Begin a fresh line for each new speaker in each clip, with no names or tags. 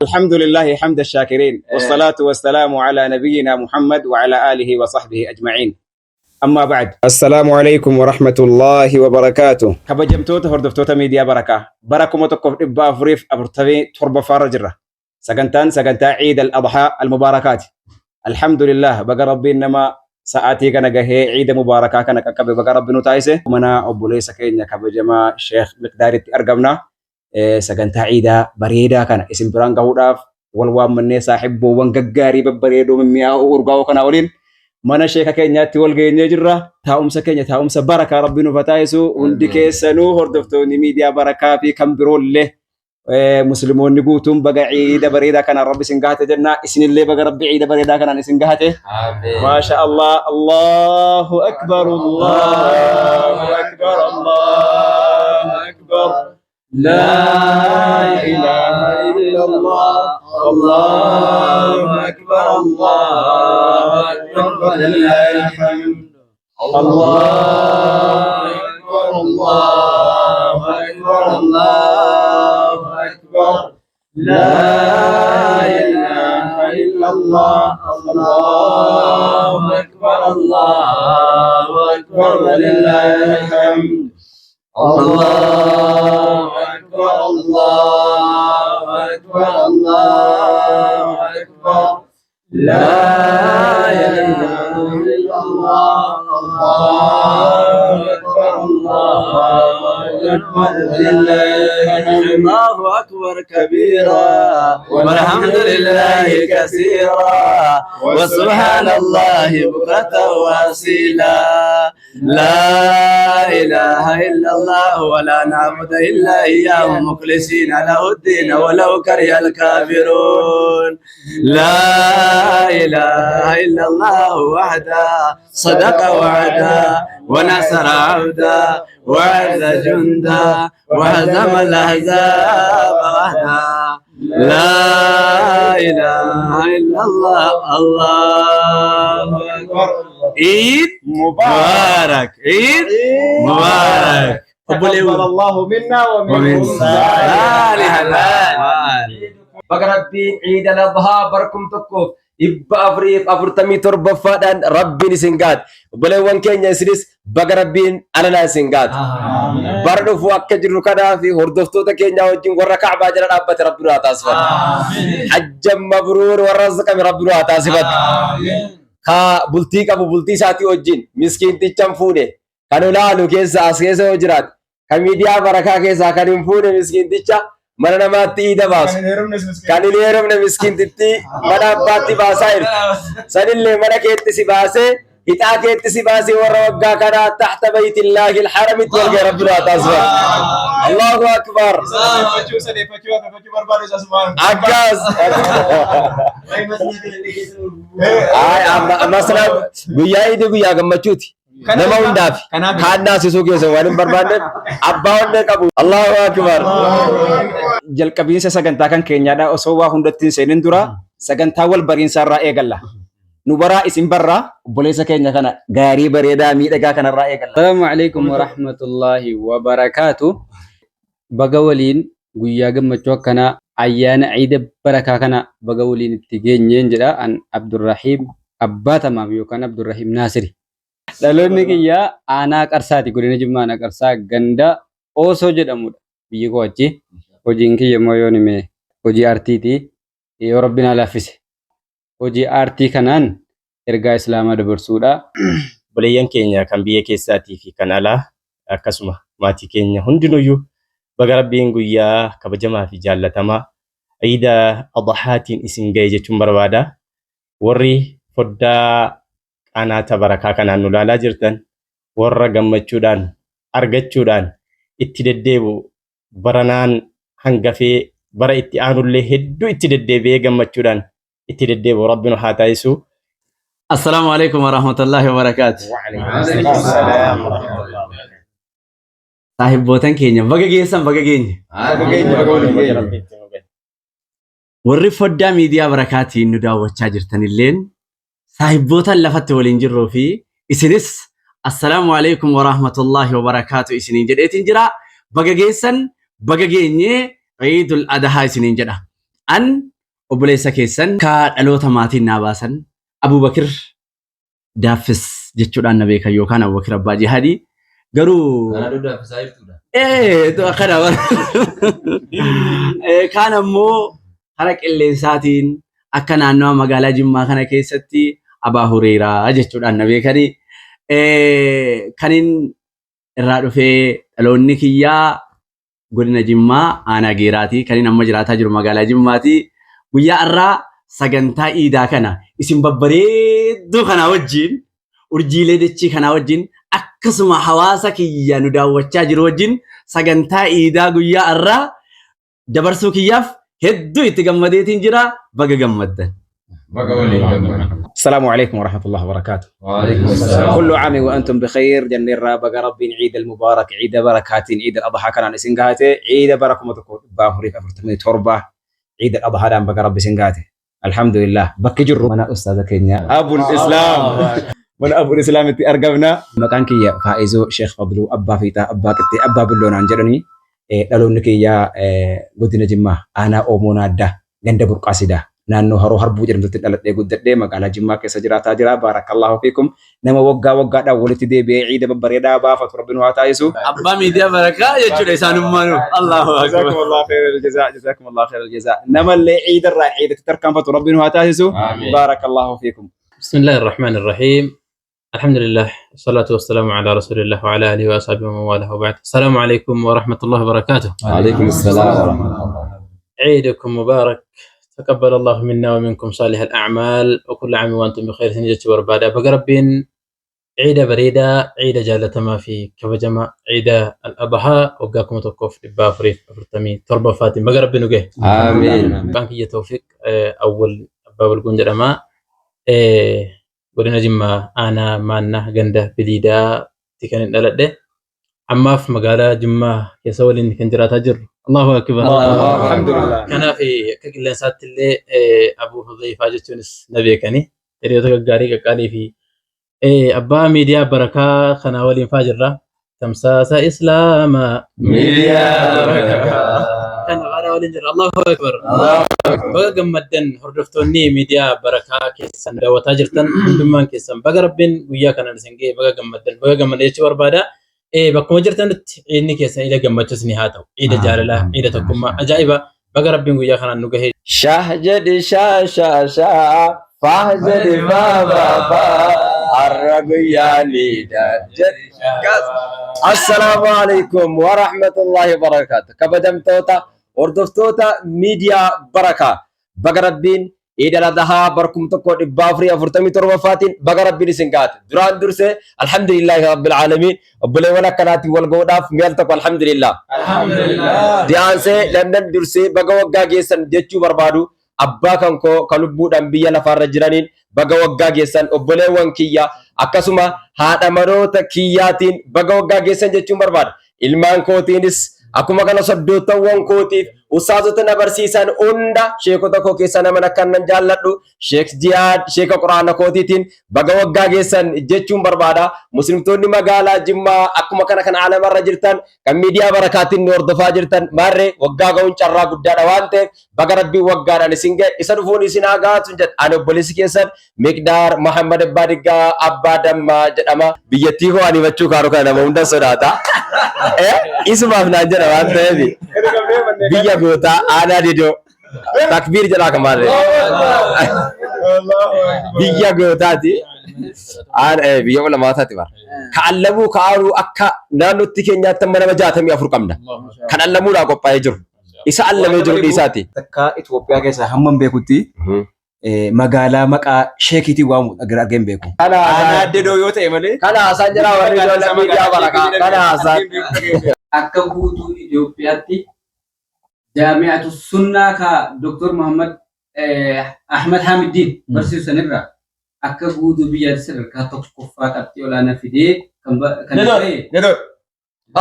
الحمد لله حمد الشاكرين والصلاة والسلام على نبينا محمد وعلى آله وصحبه أجمعين. أما بعد، السلام عليكم ورحمة الله وبركاته. كبجمتوت هردفتوت ميديا بركة متقف إبا فريف أبرتبي تربة فارجرة سجنتا عيد الأضحى المباركات. الحمد لله بقى ربي إنما ساعتي كان جهة عيد مباركة كان كبي بقى ربي نتايسه ومنا أبو ليس كينيا كبجما شيخ مقدار أرقمنا سجنتا عيدا بريدا كان اسم برانغا وداف والوام من صاحبه وانغغاري ببريدو من مياه ورغاو كان اولين mana sheeka keenyaatti wal geenyee jirra taa'umsa keenya taa'umsa barakaa rabbiin ufataayisu hundi keessanuu hordoftoonni miidiyaa barakaa fi kan biroollee musliimoonni guutuun baga ciida bareedaa kanaan rabbi isin gahate jenna isinillee baga rabbi ciida bareedaa kanaan isin gahate maasha Allah Allahu akbar Allahu akbar Allahu akbar لا إله إلا الله الله أكبر الله أكبر ولله الحمد الله أكبر الله أكبر الله أكبر لا إله إلا الله الله أكبر الله أكبر ولله الحمد الله أكبر الله أكبر الله أكبر لا إله إلا الله الله أكبر الله أكبر الله أكبر كبيرا والحمد لله كثيرا وسبحان الله بكرة وأصيلا لا إله إلا الله ولا نعبد إلا إياه مخلصين له الدين ولو كره الكافرون لا إله إلا الله وحده صدق وعدا ونصر عبدا وعز جندا وهزم الأحزاب وحده لا إله إلا الله الله أكبر عيد مبارك عيد مبارك تقبل الله منا ومن صالح الأعمال بقربي عيد الأضحى بركم تكوف إبا أفريق أفرتمي تربة فادان ربي نسنقات بلوان كينيا سريس بقربين على ناسنقات بردو فوق جرو كدا في هردفتو تكينيا وجين وركع باجر أبت ربنا تاسفت حج مبرور ورزق من ربنا تاسفت كا بلتيك أبو بلتي ساتي وجين مسكين تيجام فونه كانوا لانو كيسا أسكيسا وجرات كميديا بركا كيسا كانوا فونه مسكين تيجا mana namatti ida baasu kan inni heerumne miskintitti mana abbaatti baasaa jiru sanillee mana keetti si baasee hixaa keetti si baasee warra waggaa kanaa tahta baytillaahi alharamitti wal ga'e rabbina taasifa Allahu akbar akkas masala guyyaa idi guyyaa gammachuuti nama hundaaf kaannaa sisuu keessa waan hin barbaanneef abbaa onnee qabu Allahu akbar jalqabiinsa sagantaa kan keenyaadha osoo waa hundattiin seenin dura sagantaa wal bariinsaa irraa eegalla nu baraa isin barraa obboleessa keenya kana gaarii bareedaa miidhagaa kanarraa eegalla.
Assalamu alaikum wa rahmatullahi wa barakatuh. Baga waliin guyyaa gammachuu akkanaa ayyaana ciida barakaa kana baga waliin itti geenyeen jedha an Abdurrahiim abbaa tamaam yookaan Abdurrahiim Naasiri. Dhaloonni kiyyaa aanaa qarsaati godina Jimmaa aanaa qarsaa ganda Oosoo jedhamudha biyyi koo achi. Hojiin kiyya immoo yoo nime hojii aartiiti yoo rabbiin laafise hojii aartii kanaan ergaa islaamaa dabarsuudha.
Buleeyyan keenya kan biyya keessaatii fi kan alaa akkasuma maatii keenya hundinuyyuu baga rabbiin guyyaa kabajamaa fi jaallatamaa ciida adhaatiin isin ga'e jechuun barbaada. Warri foddaa qanaata barakaa kanaan nu ilaalaa jirtan warra gammachuudhaan argachuudhaan itti deddeebu baranaan hangafee bara itti aanullee hedduu itti deddeebi'ee gammachuudhaan itti deddeebu rabbiin haa taasisu.
Assalamu alaikum wa rahmatullahi wa barakatuh.
Wa alaikum assalam wa rahmatullahi wa barakatuh.
Saahibootan keenya baga geessan baga geenya. Warri foddaa miidiyaa barakaatiin nu daawwachaa jirtanilleen saahibootan lafatti waliin jirruu fi isinis assalamu alaikum wa rahmatullahi wa barakatuh isiniin jedheetiin jira baga geessan baga geenyee Eidul Adhaa isiniin jedha. an obboleessa keessan ka dhaloota maatiin naa baasan Abubakir Daaffis jechuudhaan na beekan yookaan Abubakir Abbaa Jihaadii garuu kana kaan ammoo hara qilleensaatiin akka naannoo magaalaa Jimmaa kana keessatti Abaa Huriiraa jechuudhaan na beekani kanin irraa dhufee dhaloonni kiyyaa godina Jimmaa aanaa Geeraati kanin amma jiraataa jiru magaalaa Jimmaati guyyaa irraa sagantaa iidaa kana isin babbareedduu kana wajjin urjiilee dachii kana wajjin akkasuma hawaasa kiyya nu daawwachaa jiru wajjin sagantaa iidaa guyyaa irraa dabarsuu kiyyaaf hedduu itti gammadeetiin jira baga gammaddan.
السلام عليكم ورحمة الله وبركاته.
وعليكم السلام.
كل عام وأنتم بخير. جنة الرابع ربي عيد المبارك عيد بركات عيد الأضحى كان سنجاته عيد بركة متكون بافريق أفرتمي تربة عيد الأضحى دام بقى ربي سنجاته الحمد لله بكجر أنا أستاذ كينيا أبو الإسلام من أبو الإسلام تي أرجعنا مكان كيا فائزو شيخ فضلو أبا فيتا أبا كتي أبا بلون عنجرني لالو نكيا قدنا جمع أنا أمونا ده جند برقاسيدا naannoo haroo harbuu jedhamtutti dhaladhee guddadhee magaalaa Jimmaa keessa jiraataa jira. Barakallahu fiikum. Nama waggaadhaan walitti deebi'ee ciida babbareedaa baafatu Rabbiin haa taasisu.
Abbaa miidiyaa barakaa jechuudha isaanummaanu. Allahu akbar.
Jazakumullahu khairal jazaa. Jazakumullahu khairal jazaa. Namallee ciidarraa ciidatti tarkaanfatu Rabbiin haa taasisu. Barakallahu fiikum.
بسم الله الرحمن الرحيم. الحمد لله والصلاة والسلام على رسول الله وعلى آله وأصحابه ومن والاه وبعد. السلام عليكم ورحمة الله وبركاته.
وعليكم السلام ورحمة الله.
عيدكم مبارك. تقبل الله منا ومنكم صالح الأعمال وكل عام وأنتم بخير. سنجة وربادة بقربين عيد بريدة عيد جالة ما في كفجمة عيد الأضحى وقاكم توقف بافري أفرتمي تربة فاتم بقربين وجه
آمين.
بانكية توفيق أول باب الجنجرة ما ودنا جمع أنا مانا جنده بديدا تكن الألد أما في مقالة جمع يسوي إن كنجرة تجر الله أكبر.
الحمد لله.
كان في كل سات اللي أبو حذيفة جتونس نبي كني تريد كجاري كقالي في أبا ميديا بركة خناولين فاجرة تمساس إسلام
ميديا بركة.
كان خناولين جرا الله أكبر. بقى جمدن هردفتوني ميديا بركة كيسان دوا تاجرتن دمان كيسان بقى ربين ويا كان نسنجي بقى جمدن يشوار بعدا بكم جرتن إني كيسان إلى جمدتش نهاته إذا جارلا إذا تكون أجايبا بقى ربين ويا كان نجهي
شهجد شا شا شا فهجد ما بابا الرقياني دجد السلام عليكم ورحمة الله وبركاته. كبدم توتا وردفتوتا ميديا بركة بقربين إذا لدها بركم تقول بافري أفرتمي تربفاتين بقربين سنقات دران درسة الحمد لله رب العالمين وبلي ولا كناتي والقوداف ميلتك والحمد لله الحمد لله ديان سي لمن درسة بقوقا جيسن جتشو بربادو أبا كنكو كلبو دنبيا لفار جرانين بقوقا جيسن وبلي وانكيا أكسما هذا مروتا كياتين بقوقا جيسن جتشو برباد ilmaan kootiinis akkuma kana soddoottawwan kootiif ustaazota na barsiisan hunda sheekota koo keessa nama akkanan jaalladhu sheek Jihaad sheeka quraana kootiitiin baga waggaa geessan jechuun barbaada. Muslimtoonni magaalaa Jimmaa akkuma kana kan alamarra jirtan kan miidiyaa barakaatiin nu hordofaa jirtan maarree waggaa ga'uun carraa guddaadha waan ta'eef baga rabbiin waggaadhaan isin ga'e isa dhufuun isin haa gaatu jedha. Ani obboleessi keessan Miqdaar Muhammad Abbaa Diggaa Abbaa Dammaa jedhama. Biyyattii koo ani himachuu kaaruu kana nama hunda sodaata. Isumaaf naan jedha waan ta'eef biyya gootaa aadaa didoo takbiir jedhaa kamaarree biyya gootaati biyya olamataati bara ka'allamuu ka'aaruu akka naannootti keenyaatti amma nama 64 qabna kan allamuudhaa qophaa'ee jiru isa allamee jiru dhiisaati.
Takka Itoophiyaa keessa hamman beekutti magaalaa maqaa sheekiitiin waamu argeen beeku.
Kana
addedoo yoo ta'e malee.
kana haasaan jira warri ijoollee miidiyaa barakaa kana haasaan.
Akka guutuu Itoophiyaatti jaami'atu sunnaa ka Dr. Muhammad Ahmad Hamidin barsiisan irraa akka guutuu biyyaatti sadarkaa tokkoffaa qabxii olaanaa fidee kan ta'e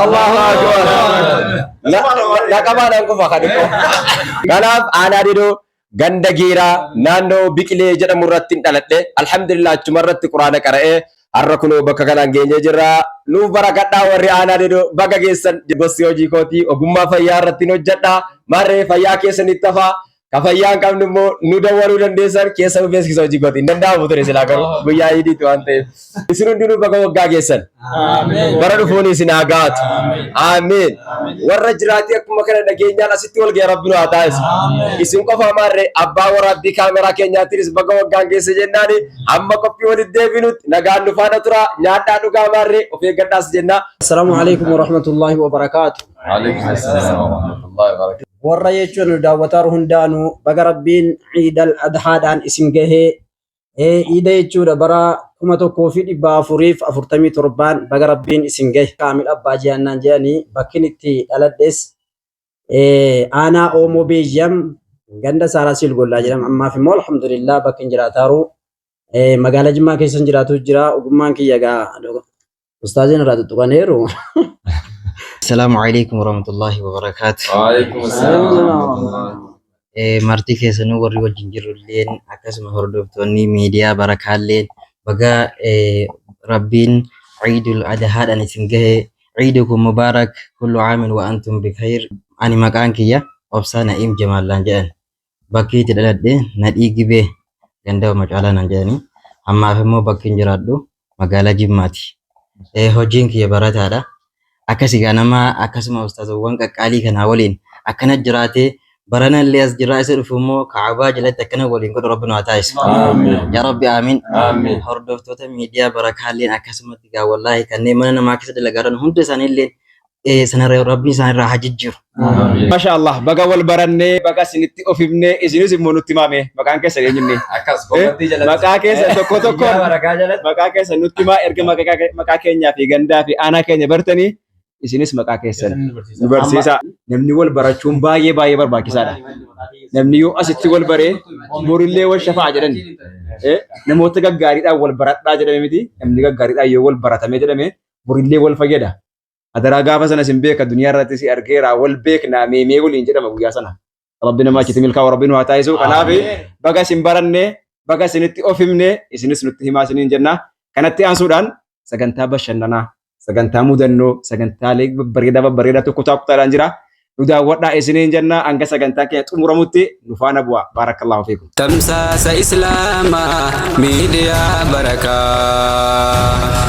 Allahu akbar. Laqabaadhaan qofa kan dhufu. Kanaaf aanaa didoo ganda geeraa naannoo biqilee jedhamu irratti dhaladhe alhamdulillah achuma irratti quraana qara'ee har'a kunoo bakka kanaan geenyee jirra. Nuuf barakadhaa warri aanaa didoo baga geessan gosti hojii kootii ogummaa fayyaa irratti hojjedhaa maarree fayyaa keessanitti hafaa
Kafayyaan qabnu immoo nu dawwaluu dandeessan keessa nu beeksisa hojii gooti. Hin danda'amu ture silaa garuu guyyaa iidiitti waan ta'eef. Isin hundinuu baga waggaa geessan. Bara dhufuun isin haa gaatu. Amiin. Warra jiraatii akkuma kana dhageenyaan asitti wal ga'e rabbi nu haa taasisu. Isin qofa amaarree abbaa waraabbii kaameraa keenyaattinis baga waggaan geesse jennaani amma qophii walitti deebinutti nagaan nu faana tura nyaadhaa dhugaa amaarree of eeggadhaas jenna.
Assalaamu alaikum warahmatullahi wabarakaatu. Warra jechuun daawwataa hundaanuu baga rabbiin ciidal adhaadhaan isin gahee ciida jechuudha bara 1447 baga rabbiin isin gahe kaamil abbaa jiyaannaan jedhanii bakkin itti dhaladhes aanaa oomoo beeyyam ganda saaraa silgollaa jedhama ammaaf immoo alhamdulillah bakkin jiraataaru magaalaa Jimmaa keessan jiraatu jira ogummaan kiyya gaa ustaaziin irraa tuttuqaneeru.
Assalamu alaikum warahmatullahi wabarakatuh. Marti keessanuu warri wajjin jirulleen akkasuma hordoftoonni miidiyaa barakaalleen baga rabbiin ciidul adhaadhaan isin gahe ciidukum mubaarak kullu aamin wa antum bikhair. Ani maqaan kiyya obsaa Na'iim Jamaallaan jedhan bakki itti dhaladhe nadhii gibee ganda macaalaa nan jedhanii ammaaf immoo bakki hin jiraadhu magaalaa Jimmaati. Hojiin kiyya barataadha. Akkasii nama akkasuma ustaazowwan qaqqaalii kanaa waliin akkana jiraatee barana illee as jiraa isa dhufu immoo kaabaa jalatti akkana waliin godhu rabbi nu haa taasisu. Yaa rabbi amiin. Hordoftoota miidiyaa barakaalleen akkasumatti gaa wallaahi kanneen mana namaa keessa dalagaran hunda isaaniillee sanarra rabbi isaanirraa haa jijjiiru.
Masha Allah baga wal barannee baga isinitti ofifnee isinis immoo nutti himame maqaan keessa eenyunnee maqaa keessa tokko tokko maqaa keessa nutti himaa erga maqaa keenyaa fi gandaa fi aanaa keenya bartanii isinis maqaa keessan nu barsiisa. Namni wal barachuun baay'ee barbaachisaadha. Namni yoo asitti wal baree borillee wal shafaa jedhan namoota gaggaariidhaan wal baradhaa jedhame miti. Namni gaggaariidhaan yoo wal baratame jedhame borillee wal fayyada. Adaraa gaafa sana sin beeka duniyaa irratti si argeera wal beeknaa meemee waliin jedhama guyyaa sana. Rabbi namaa achitti milkaa'u rabbi nu haa taasisu. Kanaaf baga isin barannee baga isinitti ofifnee isinis nutti himaa isiniin jenna. Kanatti aansuudhaan sagantaa bashannanaa sagantaa mudannoo sagantaalee babbareedaa tokko kutaadhaan jira. Nu daawwadhaa isiniin jenna hanga sagantaa keenya xumuramutti nu faana bu'a. Barakallahu fiikum.
Tamsaasa Islaamaa miidiyaa barakaa.